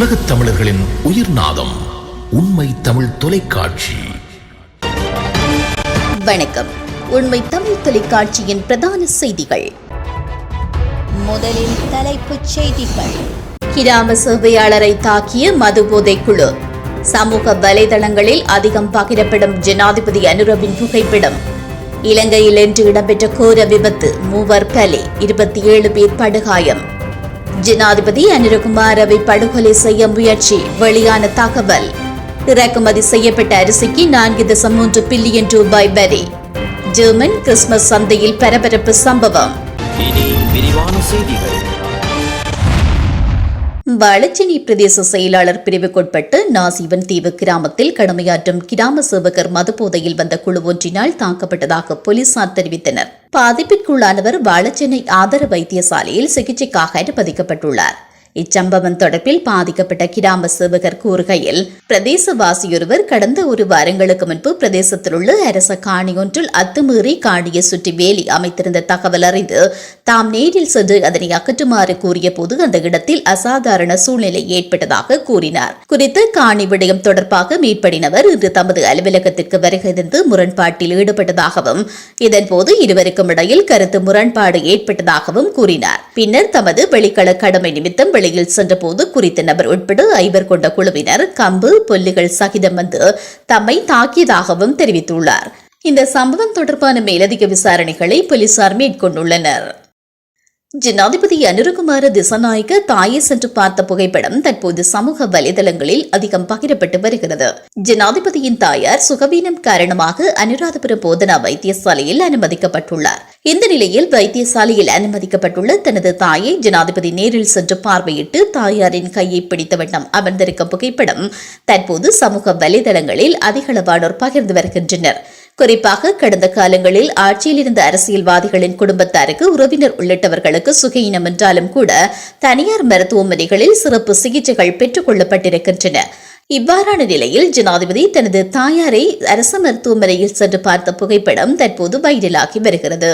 உலகத் தமிழர்களின் உயிர்நாதம் உண்மை தமிழ் தொலைக்காட்சி. வணக்கம். உண்மை தமிழ் தொலைக்காட்சியின் பிரதான செய்திகள். முதலில் தலைப்புச் செய்திகள். கிராம சேவையாளரை தாக்கிய மதுபோதை குழு. சமூக வலைதளங்களில் அதிகம் பகிரப்படும் ஜனாதிபதி அனுரவின் புகைப்படம். இலங்கையில் இன்று இடம்பெற்ற கோர விபத்து, 3 பலி, 27 பேர் படுகாயம். ஜனாதிபதி அனுரகுமாரவை படுகொலை செய்ய முயற்சி, வெளியான தகவல். இறக்குமதி செய்யப்பட்ட அரிசிக்கு 4.3 பில்லியன் ரூபாய் வரி. ஜெர்மன் கிறிஸ்துமஸ் சந்தையில் பரபரப்பு சம்பவம். இனி விரிவான செய்திகள். வாழச்சேனை பிரதேச செயலாளர் பிரிவுக்குட்பட்டு நாசிவன் தீவு கிராமத்தில் கடமையாற்றும் கிராம சேவகர் மதுபோதையில் வந்த குழு ஒன்றினால் தாக்கப்பட்டதாக போலீசார் தெரிவித்தனர். பாதிப்பிற்குள்ளானவர் வாழச்சேனை ஆதார வைத்தியசாலையில் சிகிச்சைக்காக அனுமதிக்கப்பட்டுள்ளார். இச்சம்பவம் தொடர்பில் பாதிக்கப்பட்ட கிராம சேவகர் கூறுகையில், பிரதேசவாசியொருவர் கடந்த 1 வாரங்களுக்கு முன்பு பிரதேசத்தில் உள்ள அரச காணி ஒன்றில் அத்துமீறி காணியை சுற்றி வேலி அமைத்திருந்த தகவல் அறிந்து தாம் நேரில் சென்று அதனை அகற்றுமாறு கூறிய போது அந்த இடத்தில் அசாதாரண சூழ்நிலை ஏற்பட்டதாக கூறினார். குறித்த காணி விடயம் தொடர்பாக மீட்படினவர் இன்று தமது அலுவலகத்திற்கு வருகை தந்து முரண்பாட்டில் ஈடுபட்டதாகவும் இதன்போது இருவருக்கும் இடையில் கருத்து முரண்பாடு ஏற்பட்டதாகவும் கூறினார். பின்னர் தமது வெளிக்கள கடமை நிமித்தம் வெளியில் சென்றபோது குறித்த நபர் உட்பட 5 கொண்ட குழுவினர் கம்பு புல்லுகள் சகிதம் வந்து தம்மை தாக்கியதாகவும் தெரிவித்துள்ளார். இந்த சம்பவம் தொடர்பான மேலதிக விசாரணைகளை போலீசார் மேற்கொண்டுள்ளனர். ஜனாதிபதி அனுரகுமார திசாநாயக்க தாயை சென்று பார்த்த புகைப்படம் தற்போது சமூக வலைதளங்களில் அதிகம் பகிரப்பட்டு வருகிறது. ஜனாதிபதியின் தாயார் சுகவீனம் காரணமாக அனுராதபுரம் போதனா வைத்தியசாலையில் அனுமதிக்கப்பட்டுள்ளார். இந்த நிலையில் வைத்தியசாலையில் அனுமதிக்கப்பட்டுள்ள தனது தாயை ஜனாதிபதி நேரில் சென்று பார்வையிட்டு தாயாரின் கையை பிடித்த வண்ணம் அமர்ந்திருக்கும் புகைப்படம் தற்போது சமூக வலைதளங்களில் அதிகளவானோர் பகிர்ந்து வருகின்றனர். குறிப்பாக கடந்த காலங்களில் ஆட்சியில் இருந்த அரசியல்வாதிகளின் குடும்பத்தாருக்கு உறவினர் உள்ளிட்டவர்களுக்கு சுகையினம் என்றாலும் கூட தனியார் மருத்துவமனைகளில் சிறப்பு சிகிச்சைகள் பெற்றுக் கொள்ளப்பட்டிருக்கின்றன. இவ்வாறான நிலையில் ஜனாதிபதி தனது தாயாரை அரசு மருத்துவமனையில் சென்று பார்த்த புகைப்படம் தற்போது வைரலாகி வருகிறது.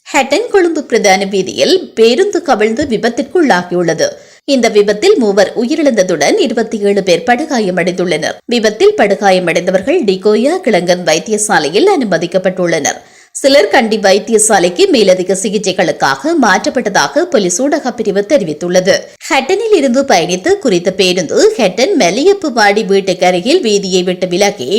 ஹட்டன் கொழும்பு பிரதான வீதியில் பேருந்து கவிழ்ந்து விபத்திற்குள்ளாகியுள்ளது. இந்த விபத்தில் 3 உயிரிழந்ததுடன் 27 பேர் படுகாயமடைந்துள்ளனர். விபத்தில் படுகாயமடைந்தவர்கள் டிகோயா கிளங்கன் வைத்தியசாலையில் அனுமதிக்கப்பட்டுள்ளனர். சிலர் கண்டி வைத்தியசாலைக்கு மேலதிக சிகிச்சைகளுக்காக மாற்றப்பட்டதாக போலீஸ் ஊடக பிரிவு தெரிவித்துள்ளது. ஹட்டனில் இருந்து பயணித்து குறித்த பேருந்து ஹட்டன் மெல்லியப்புவாடி வீட்டுக்கு அருகில் வீதியை விட்டு விலகி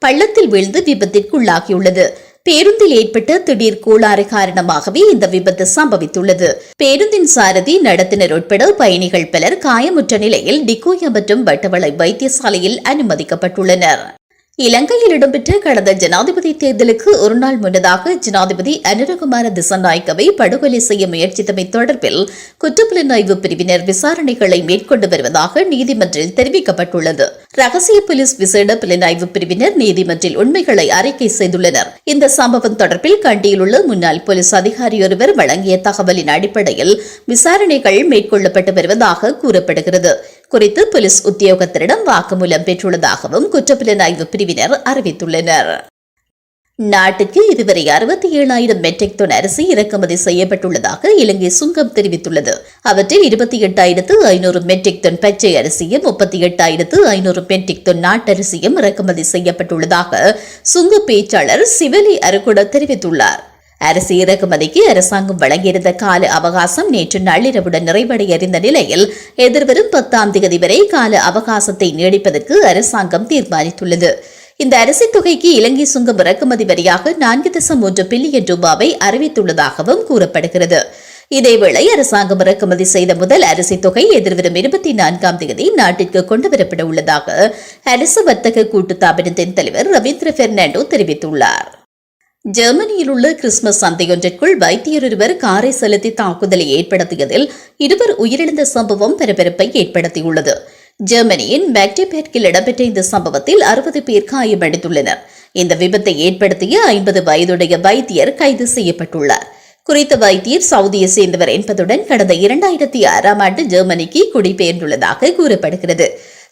பள்ளத்தில் வீழ்ந்து விபத்திற்குள்ளாகியுள்ளது. பேருந்தில் ஏற்பட்ட திடீர் கோளாறு காரணமாகவே இந்த விபத்து சம்பவித்துள்ளது. பேருந்தின் சாரதி, நடத்துனர் உட்பட பயணிகள் பலர் காயமுற்ற நிலையில் டிகோயா மற்றும் வட்டவளை வைத்தியசாலையில் அனுமதிக்கப்பட்டுள்ளனர். இலங்கையில் இடம்பெற்ற கடந்த ஜனாதிபதி தேர்தலுக்கு 1 நாள் முன்னதாக ஜனாதிபதி அனுரகுமார திசாநாயக்கவை படுகொலை செய்ய முயற்சித்தமை தொடர்பில் குற்றப்புலனாய்வு பிரிவினர் விசாரணைகளை மேற்கொண்டு வருவதாக நீதிமன்றில் தெரிவிக்கப்பட்டுள்ளது. ரகசிய போலீஸ் விசேட புலனாய்வு பிரிவினர் நீதிமன்றில் உண்மைகளை அறிக்கை செய்துள்ளனர். இந்த சம்பவம் தொடர்பில் கண்டியில் உள்ள முன்னாள் போலீஸ் அதிகாரியொருவர் வழங்கிய தகவலின் அடிப்படையில் விசாரணைகள் மேற்கொள்ளப்பட்டு வருவதாக கூறப்படுகிறது. குறித்து போலீஸ் உத்தியோகத்தரிடம் வாக்குமூலம் பெற்றுள்ளதாகவும் குற்றப்புலனாய்வு பிரிவினர் அறிவித்துள்ளனர். நாட்டுக்கு இதுவரை 67,000 மெட்ரிக் டன் அரிசி இறக்குமதி செய்யப்பட்டுள்ளதாக இலங்கை சுங்கம் தெரிவித்துள்ளது. அவற்றில் 28,500 மெட்ரிக் டன் பச்சை அரிசியும் 38,500 மெட்ரிக் டன் நாட்டரிசியும் இறக்குமதி செய்யப்பட்டுள்ளதாக சுங்க பேச்சாளர் சிவலி அருகுட தெரிவித்துள்ளார். அரிசி இறக்குமதிக்கு அரசாங்கம் வழங்கியிருந்த கால அவகாசம் நேற்று நள்ளிரவுடன் நிறைவடைய இருந்த நிலையில் எதிர்வரும் 10ஆம் தேதி வரை கால அவகாசத்தை நீடிப்பதற்கு அரசாங்கம் தீர்மானித்துள்ளது. இந்த அரிசி தொகைக்கு இலங்கை சுங்கம் இறக்குமதி வரியாக 4.3 பில்லியன் ரூபாவை அறிவித்துள்ளதாகவும் கூறப்படுகிறது. இதேவேளை அரசாங்கம் இறக்குமதி செய்த முதல் அரிசி தொகை எதிர்வரும் 24ஆம் தேதி நாட்டிற்கு கொண்டுவரப்பட உள்ளதாக அரசு வர்த்தக கூட்டுத்தாபனத்தின் தலைவர் ரவீந்திர பெர்னாண்டோ தெரிவித்துள்ளார். ஜெர்மனியில் உள்ள கிறிஸ்துமஸ் சந்தையொன்றிற்குள் வைத்தியர் ஒருவர் காரை செலுத்தி தாக்குதலை ஏற்படுத்தியதில் 2 உயிரிழந்த சம்பவம் பரபரப்பை ஏற்படுத்தியுள்ளது. ஜெர்மனியின் மேக்டெபெர்கில் இடம்பெற்ற இந்த சம்பவத்தில் 60 பேர் காயமடைந்துள்ளனர். இந்த விபத்தை ஏற்படுத்திய 50 வயதுடைய வைத்தியர் கைது செய்யப்பட்டுள்ளார். குறித்த வைத்தியர் சவுதியை சேர்ந்தவர் என்பதுடன் கடந்த 2006ஆம் ஆண்டு ஜெர்மனிக்கு குடிபெயர்ந்துள்ளதாக கூறப்படுகிறது.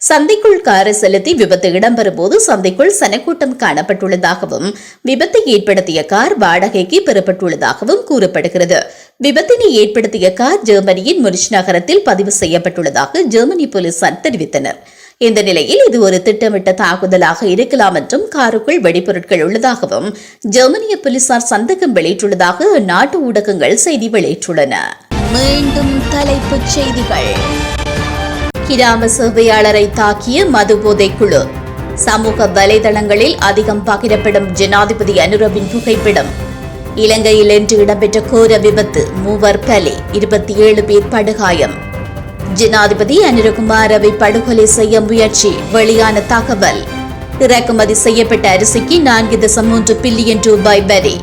சந்தைக்குள் காரை செலுத்தி விபத்து இடம்பெறும்போது சந்தைக்குள் சனக்கூட்டம் காணப்பட்டுள்ளதாகவும் விபத்தை ஏற்படுத்திய கார் வாடகைக்கு பெறப்பட்டுள்ளதாகவும் கூறப்படுகிறது. விபத்தினை ஏற்படுத்திய கார் ஜெர்மனியின் முனிச் நகரத்தில் பதிவு செய்யப்பட்டுள்ளதாக ஜெர்மனி போலீசார் தெரிவித்தனர். இந்த நிலையில் இது ஒரு திட்டமிட்ட தாக்குதலாக இருக்கலாம் என்றும் காருக்குள் வெடிபொருட்கள் உள்ளதாகவும் ஜெர்மனிய போலீசார் சந்தேகம் வெளியிட்டுள்ளதாக அந்நாட்டு ஊடகங்கள் செய்தி வெளியிட்டுள்ளன. மீண்டும் தலைப்புச் செய்திகள். கிராம சேவையாளரை தாக்கிய மது போதைக் குழு. சமூக வலைதளங்களில் அதிகம் பகிரப்படும் ஜனாதிபதி அனுரவின் புகைப்படம். இலங்கையில் இன்று இடம்பெற்ற கோர விபத்து, 3 பலி, 27 பேர் படுகாயம். ஜனாதிபதி அனுரகுமாரவை படுகொலை செய்ய முயற்சி, வெளியான தகவல். இறக்குமதி செய்யப்பட்ட அரிசிக்கு 4.3 பில்லியன் ரூபாய் வரி.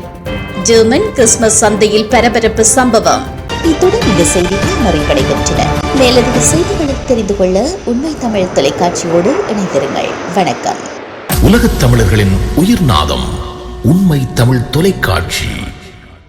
ஜெர்மன் கிறிஸ்துமஸ் சந்தையில் பரபரப்பு சம்பவம். இத்துடன் இந்த செய்திகள் நிறைவடைகின்றன. மேலதிக செய்திகளை தெரிந்து கொள்ள உண்மை தமிழ் தொலைக்காட்சியோடு இணைந்திருங்கள். வணக்கம். உலகத் தமிழர்களின் உயிர்நாதம் உண்மை தமிழ் தொலைக்காட்சி.